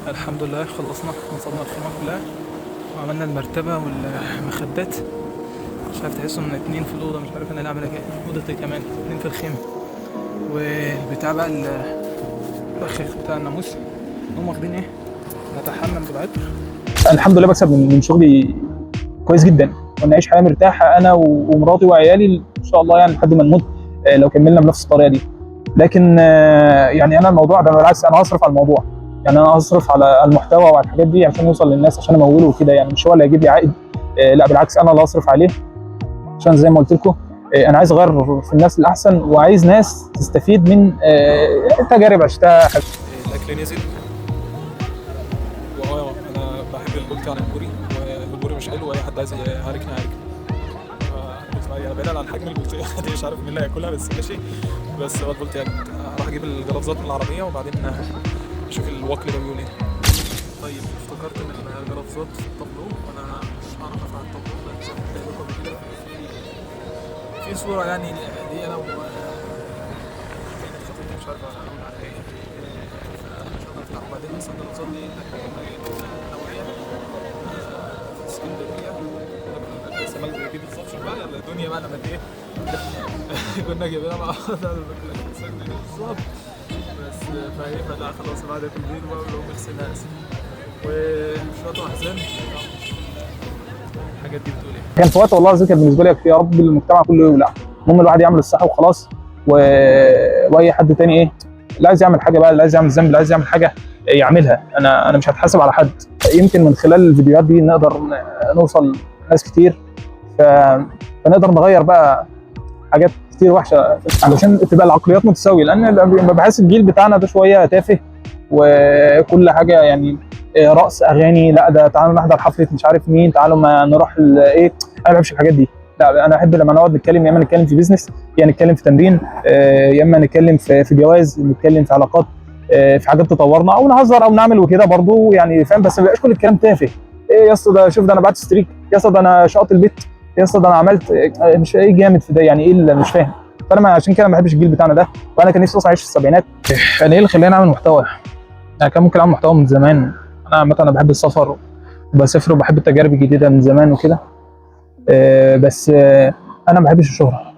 الحمد لله خلصنا، نصبنا الخيمة كلها وعملنا المرتبة والمخدات. مش عارف تحسوا ان 2 في الأوضة، مش عارف انا اللي عاملها كده. أوضتي كمان 2 في الخيمة. والبتاع بقى الفخ بتاع الناموس هم واخدين ايه، نتحمم بالعطر. الحمد لله بكسب من شغلي كويس جدا، وان اعيش حياه مرتاحه انا ومراتي وعيالي ان شاء الله يعني لحد ما نموت، لو كملنا بنفس الطريقه دي. لكن يعني انا الموضوع ده بالعكس انا هصرف على الموضوع، يعني انا هصرف على المحتوى وعلى الحاجات دي عشان يوصل للناس، عشان اموله وكده، يعني مش هو اللي هيجيب لي عائد. لا بالعكس انا اللي هصرف عليه، عشان زي ما قلت لكم انا عايز اغير في الناس الاحسن، وعايز ناس تستفيد من تجارب عشتها. الاكل نزل، انا بحب البولتي عن البوري، والبوري مش حلو واي حد عايز يعاركني يعني بعيدا عن حجم البولتيه دي مش عارف مين اللي هياكلها، بس ماشي. بس هو البولتي يعني هروح اجيب الجرافزات من العربيه وبعدين اشوف الوكل ده بيقول ايه. طيب افتكرت ان الجرافزات في الطابلو، وانا مش هعرف افعل الطابلو بس لكم كده في صوره يعني دي انا خطيبتي، مش عارف اقول عليها ايه. مش هنطلع. وبعدين اصلا الجرافزات دي نوعيه في اسكندريه. بس ما دي بالظبط شوف بقى الدنيا بقى لما ايه كنا جايبينها مع بعض على بالظبط. بس فهي فلا خلاص بعد كل دي ونقوم نغسلها وشويه واحزان. الحاجات دي بتقول ايه؟ كان في وقت والله العظيم كان بالنسبه لي يا رب المجتمع كله يولع، المهم الواحد يعمل الصح وخلاص. واي حد تاني ايه اللي عايز يعمل حاجه بقى، اللي عايز يعمل ذنب، اللي عايز يعمل حاجه يعملها. انا مش هتحاسب على حد. يمكن من خلال الفيديوهات دي نقدر نوصل ناس كتير، فنقدر نغير بقى حاجات كتير وحشه علشان تبقى العقليات متساويه، لان بحس الجيل بتاعنا ده شويه تافه وكل حاجه يعني رقص اغاني. لا ده تعالوا نحضر حفله مش عارف مين، تعالوا ما نروح ايه. انا ما بحبش الحاجات دي. لا انا احب لما نقعد نتكلم، يا اما نتكلم في بيزنس، يا نتكلم في تمرين، يا اما نتكلم في جواز، نتكلم في علاقات، في حاجات تطورنا، او نهزر او نعمل وكده برضو يعني فاهم. بس ما يبقاش كل الكلام تافه. ايه يا اسطى ده، شوف ده انا بعت ستريك، يا اسطى ده انا شقط البيت، يا اسطى ده انا عملت مش ايه جامد في ده، يعني ايه اللي مش فاهم. فانا عشان كده ما بحبش الجيل بتاعنا ده، وانا كان نفسي اصلا اعيش في السبعينات. انا ايه اللي خلاني اعمل محتوى؟ يعني كان ممكن اعمل محتوى من زمان. انا عامه انا بحب السفر وبسافر وبحب التجارب الجديده من زمان وكده. بس انا ما بحبش الشهره.